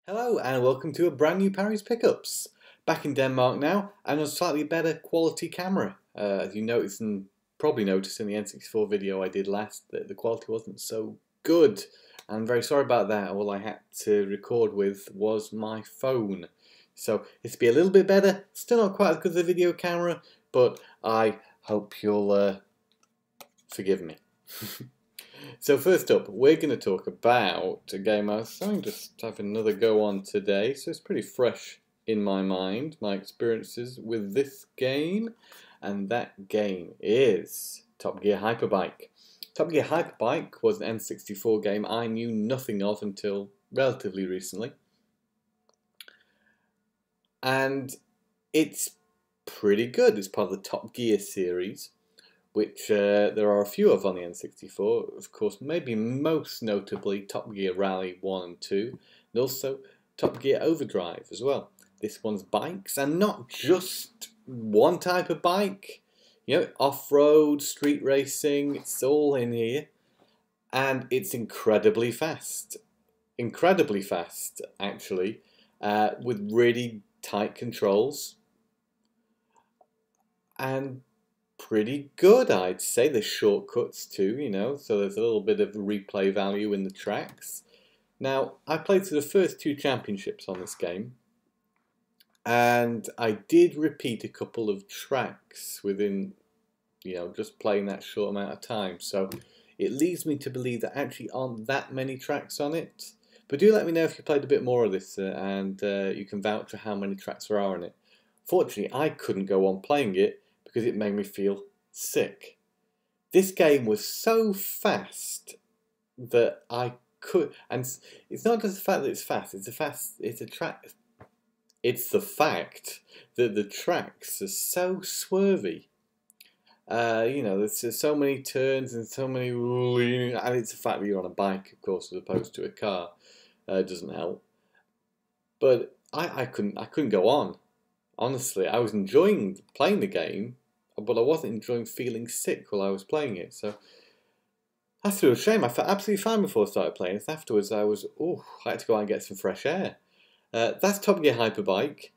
Hello and welcome to a brand new Parry's Pickups. Back in Denmark now and on a slightly better quality camera. As you noticed and probably noticed in the N64 video I did last, that the quality wasn't so good. I'm very sorry about that. All I had to record with was my phone. So it's be a little bit better. Still not quite as good as a video camera, but I hope you'll forgive me. So first up, we're going to talk about a game I was trying to have another go on today, so it's pretty fresh in my mind, my experiences with this game, and that game is Top Gear Hyperbike. Top Gear Hyperbike was an N64 game I knew nothing of until relatively recently, and it's pretty good. It's part of the Top Gear series, which there are a few of on the N64. Of course, maybe most notably Top Gear Rally 1 and 2, and also Top Gear Overdrive as well. This one's bikes, and not just one type of bike. You know, off-road, street racing, it's all in here. And it's incredibly fast. Incredibly fast, actually, with really tight controls. And pretty good, I'd say. There's shortcuts too, you know, so there's a little bit of replay value in the tracks. Now, I played through the first two championships on this game, and I did repeat a couple of tracks within, you know, just playing that short amount of time. So it leads me to believe there actually aren't that many tracks on it. But do let me know if you played a bit more of this and you can vouch for how many tracks there are on it. Fortunately, I couldn't go on playing it because it made me feel sick. This game was so fast that I could, and it's not just the fact that it's fast. It's the fact that the tracks are so swervy. You know, there's so many turns and so many, and it's the fact that you're on a bike, of course, as opposed to a car. Doesn't help. But I couldn't go on. Honestly, I was enjoying playing the game, but I wasn't enjoying feeling sick while I was playing it. So that's a real shame. I felt absolutely fine before I started playing it. Afterwards, I had to go out and get some fresh air. That's Top Gear Hyperbike.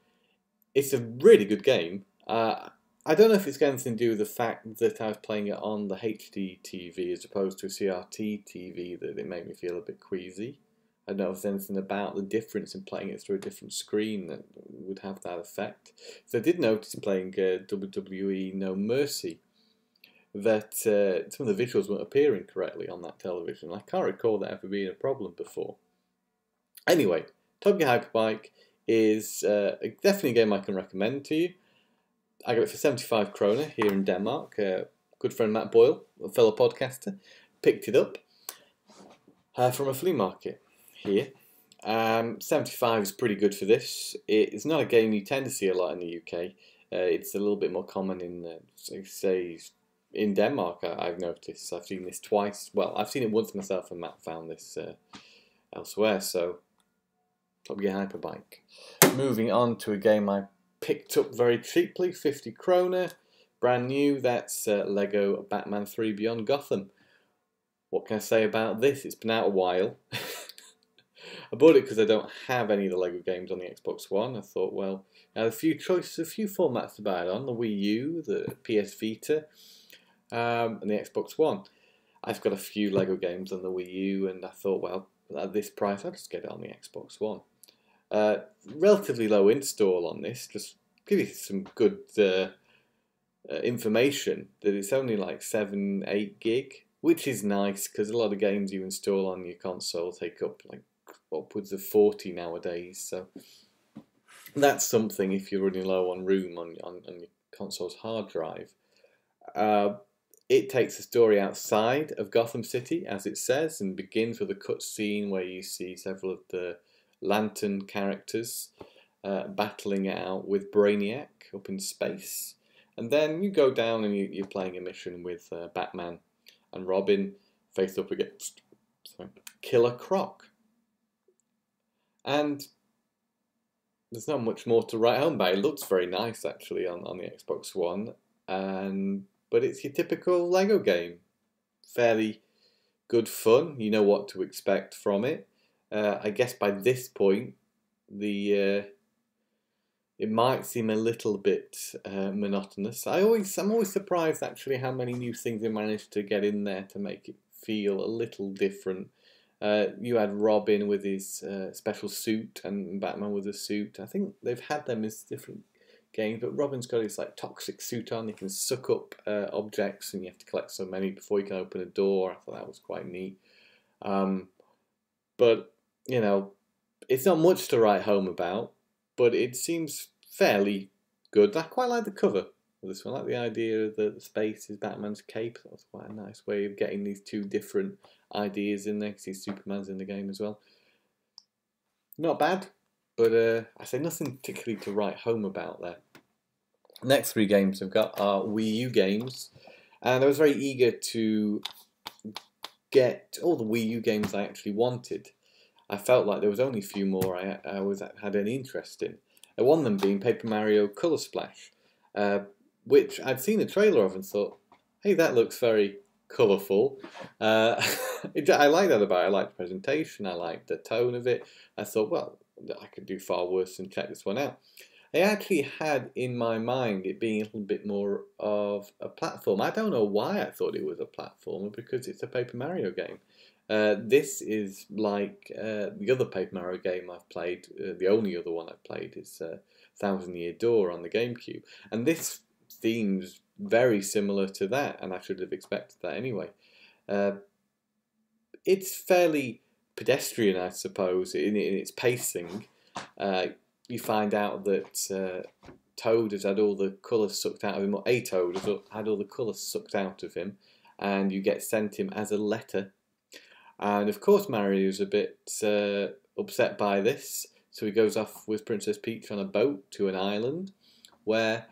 It's a really good game. I don't know if it's got anything to do with the fact that I was playing it on the HD TV as opposed to a CRT TV that it made me feel a bit queasy. I don't know if there's anything about the difference in playing it through a different screen that would have that effect. So I did notice playing WWE No Mercy that some of the visuals weren't appearing correctly on that television. I can't recall that ever being a problem before. Anyway, Top Gear Hyperbike is definitely a game I can recommend to you. I got it for 75 kroner here in Denmark. Good friend Matt Boyle, a fellow podcaster, picked it up from a flea market here. 75 is pretty good for this. It's not a game you tend to see a lot in the UK. It's a little bit more common in, say, in Denmark. I've noticed. I've seen this twice. Well, I've seen it once myself, and Matt found this elsewhere. So, Top Gear Hyperbike. Moving on to a game I picked up very cheaply, 50 kroner, brand new. That's Lego Batman 3 Beyond Gotham. What can I say about this? It's been out a while. I bought it because I don't have any of the Lego games on the Xbox One. I thought, well, I had a few choices, a few formats to buy it on, the Wii U, the PS Vita, and the Xbox One. I've got a few Lego games on the Wii U, and I thought, well, at this price, I'll just get it on the Xbox One. Relatively low install on this, just give you some good information that it's only like 7-8 gig, which is nice because a lot of games you install on your console take up like upwards of 40 nowadays, so that's something if you're running low on room on your console's hard drive. It takes the story outside of Gotham City, as it says, and begins with a cutscene where you see several of the Lantern characters battling it out with Brainiac up in space, and then you go down and you're playing a mission with Batman and Robin faced up against Killer Croc. And there's not much more to write home about. It looks very nice actually on the Xbox One, but it's your typical Lego game. Fairly good fun. You know what to expect from it. I guess by this point it might seem a little bit monotonous. I'm always surprised actually how many new things they managed to get in there to make it feel a little different. You had Robin with his special suit and Batman with a suit. I think they've had them as different games, but Robin's got his like toxic suit on. He can suck up objects, and you have to collect so many before you can open a door. I thought that was quite neat. But you know, it's not much to write home about, but it seems fairly good. I quite like the cover of this one. I like the idea that the space is Batman's cape. That was quite a nice way of getting these two different ideas in there, because Superman's in the game as well. Not bad, but I say nothing particularly to write home about there. Next three games I've got are Wii U games, and I was very eager to get all the Wii U games I actually wanted. I felt like there was only a few more I had any interest in. One of them being Paper Mario Color Splash, which I'd seen a trailer of and thought, hey, that looks very colourful. I like that about it. I like the presentation. I like the tone of it. I thought, well, I could do far worse than check this one out. I actually had in my mind it being a little bit more of a platform. I don't know why I thought it was a platformer, because it's a Paper Mario game. This is like the other Paper Mario game I've played. The only other one I've played is Thousand Year Door on the GameCube. And this seems very similar to that, and I should have expected that anyway. It's fairly pedestrian, I suppose, in its pacing. You find out that Toad has had all the colour sucked out of him, or a Toad has had all the colour sucked out of him, and you get sent him as a letter. And of course Mario's a bit upset by this, so he goes off with Princess Peach on a boat to an island where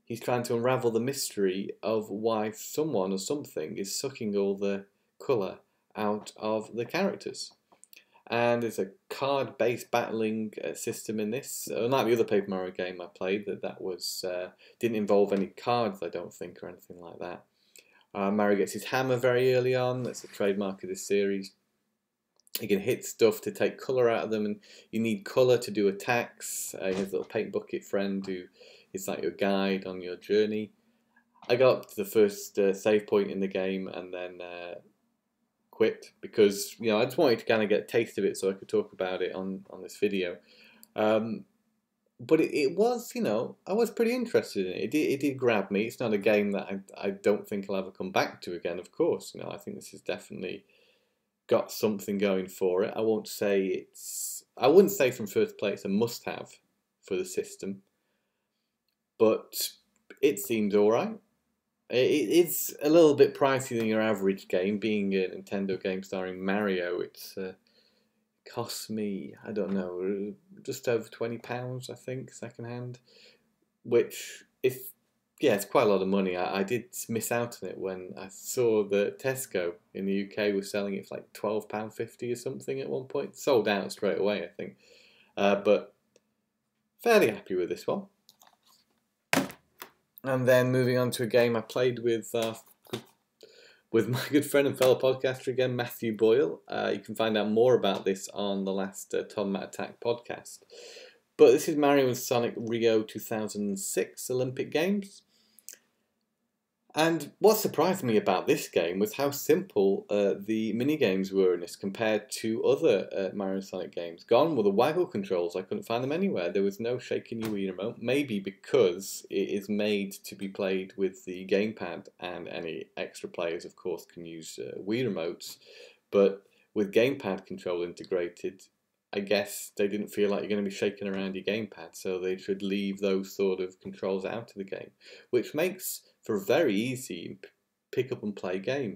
he's trying to unravel the mystery of why someone or something is sucking all the colour out of the characters. And there's a card-based battling system in this. Unlike the other Paper Mario game I played, that was didn't involve any cards, I don't think, or anything like that. Mario gets his hammer very early on. That's a trademark of this series. He can hit stuff to take colour out of them, and you need colour to do attacks. He has a little paint bucket friend who is like your guide on your journey. I got up to the first save point in the game and then quit, because I just wanted to kind of get a taste of it so I could talk about it on this video. But it was, I was pretty interested in it. It did grab me. It's not a game that I don't think I'll ever come back to again, of course. I think this has definitely got something going for it. I wouldn't say from first play it's a must-have for the system, but it seems alright. It's a little bit pricey than your average game. Being a Nintendo game starring Mario, it's cost me, I don't know, just over £20, I think, second hand, which it's quite a lot of money. I did miss out on it when I saw that Tesco in the UK was selling it for like £12.50 or something at one point. Sold out straight away, I think. But fairly happy with this one. And then moving on to a game I played with my good friend and fellow podcaster again, Matthew Boyle. You can find out more about this on the last Tom Matt Attack podcast. But this is Mario and Sonic Rio 2006 Olympic Games. And what surprised me about this game was how simple the mini-games were in this compared to other Mario and Sonic games. Gone were the waggle controls. I couldn't find them anywhere. There was no shaking your Wii remote, maybe because it is made to be played with the gamepad, and any extra players, of course, can use Wii remotes. But with gamepad control integrated, I guess they didn't feel like you're going to be shaking around your gamepad, so they should leave those sort of controls out of the game, which makes for a very easy pick up and play game.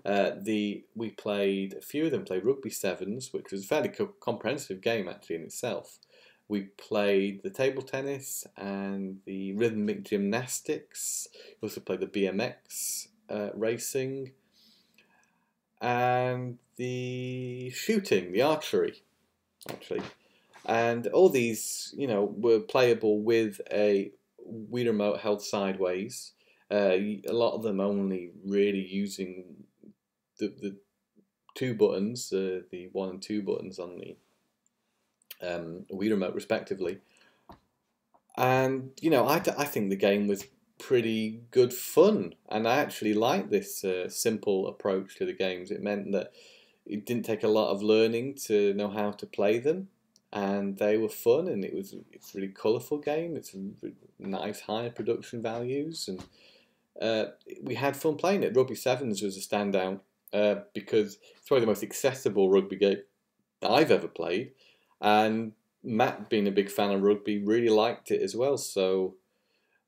We played a few of them. Played Rugby Sevens, which was a fairly comprehensive game actually in itself. We played the table tennis and the rhythmic gymnastics. We also played the BMX racing and the shooting, the archery, actually. And all these, were playable with a Wii remote held sideways. A lot of them only really using the two buttons, the 1 and 2 buttons on Wii Remote respectively. And, you know, I think the game was pretty good fun, and I actually liked this simple approach to the games. It meant that it didn't take a lot of learning to know how to play them, and they were fun, and it's a really colourful game. It's nice high production values, and we had fun playing it. Rugby Sevens was a standout because it's probably the most accessible rugby game that I've ever played, and Matt, being a big fan of rugby, really liked it as well. So,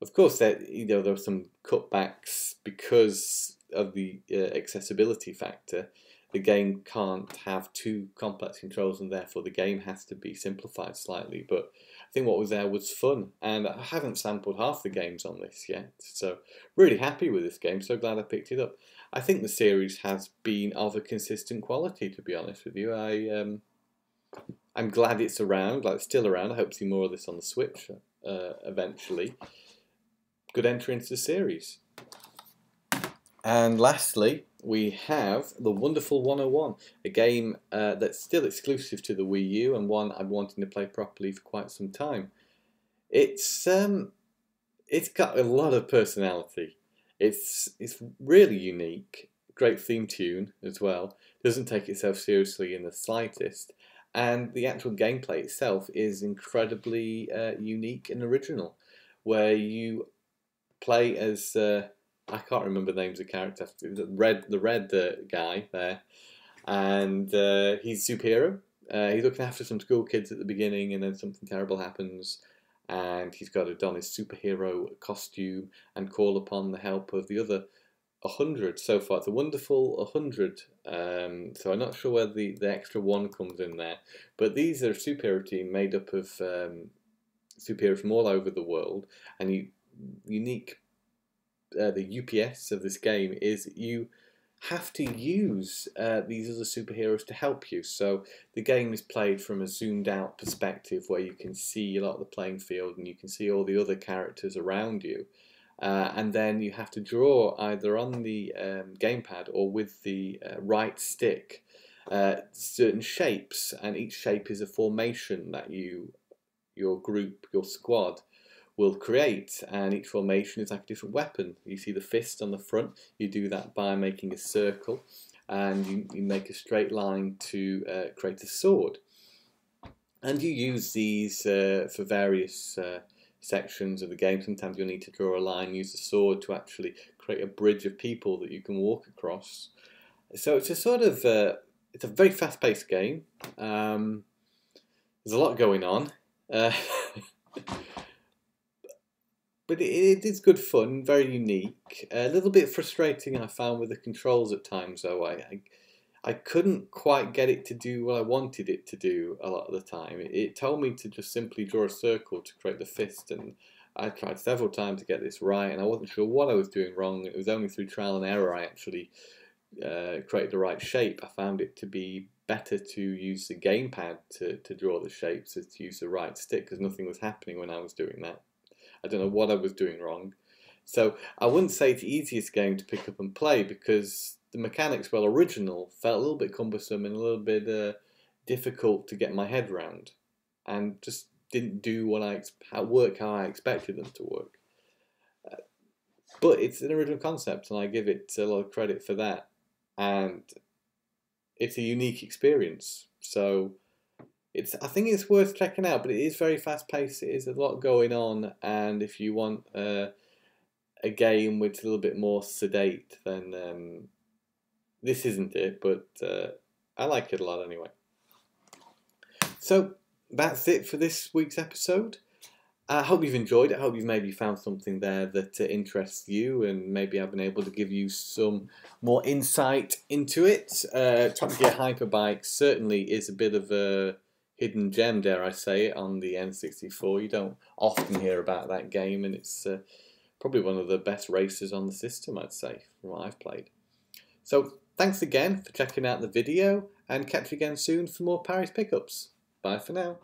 of course, there were some cutbacks because of the accessibility factor. The game can't have too complex controls, and therefore the game has to be simplified slightly. But I think what was there was fun, and I haven't sampled half the games on this yet. So, really happy with this game. So glad I picked it up. I think the series has been of a consistent quality, to be honest with you. I'm glad it's around, like it's still around. I hope to see more of this on the Switch eventually. Good entry into the series. And lastly, we have The Wonderful 101, a game that's still exclusive to the Wii U and one I've wanted to play properly for quite some time. It's got a lot of personality. It's really unique. Great theme tune as well. Doesn't take itself seriously in the slightest. And the actual gameplay itself is incredibly unique and original, where you play as I can't remember the names of the characters. The red guy there, and he's a superhero. He's looking after some school kids at the beginning, and then something terrible happens, and he's got to don his superhero costume and call upon the help of the other 100 so far. It's a wonderful 100. So I'm not sure where the extra one comes in there. But these are a superhero team made up of superheroes from all over the world. And unique, the UPS of this game is you have to use these other superheroes to help you. So the game is played from a zoomed out perspective where you can see a lot of the playing field and you can see all the other characters around you. And then you have to draw either on the gamepad or with the right stick certain shapes, and each shape is a formation that your group, your squad will create, and each formation is like a different weapon. You see the fist on the front, you do that by making a circle, and you make a straight line to create a sword. And you use these for various sections of the game. Sometimes you'll need to draw a line, use the sword to actually create a bridge of people that you can walk across. So it's a sort of it's a very fast-paced game. There's a lot going on, but it is good fun, very unique. A little bit frustrating, I found, with the controls at times, though. I couldn't quite get it to do what I wanted it to do a lot of the time. It told me to just simply draw a circle to create the fist, and I tried several times to get this right, and I wasn't sure what I was doing wrong. It was only through trial and error I actually created the right shape. I found it to be better to use the gamepad to draw the shapes as to use the right stick, because nothing was happening when I was doing that. I don't know what I was doing wrong. So I wouldn't say it's the easiest game to pick up and play, because the mechanics, while original, felt a little bit cumbersome and a little bit difficult to get my head around, and just didn't do work how I expected them to work. But it's an original concept, and I give it a lot of credit for that. And it's a unique experience. So I think it's worth checking out, but it is very fast paced. It is a lot going on, and if you want a game which is a little bit more sedate, then this isn't it. But I like it a lot anyway. So that's it for this week's episode. I hope you've enjoyed it. I hope you've maybe found something there that interests you, and maybe I've been able to give you some more insight into it. Top Gear Hyperbike certainly is a bit of a hidden gem, dare I say, on the N64. You don't often hear about that game, and it's probably one of the best racers on the system, I'd say, from what I've played. So thanks again for checking out the video, and catch you again soon for more Parry's Pickups. Bye for now.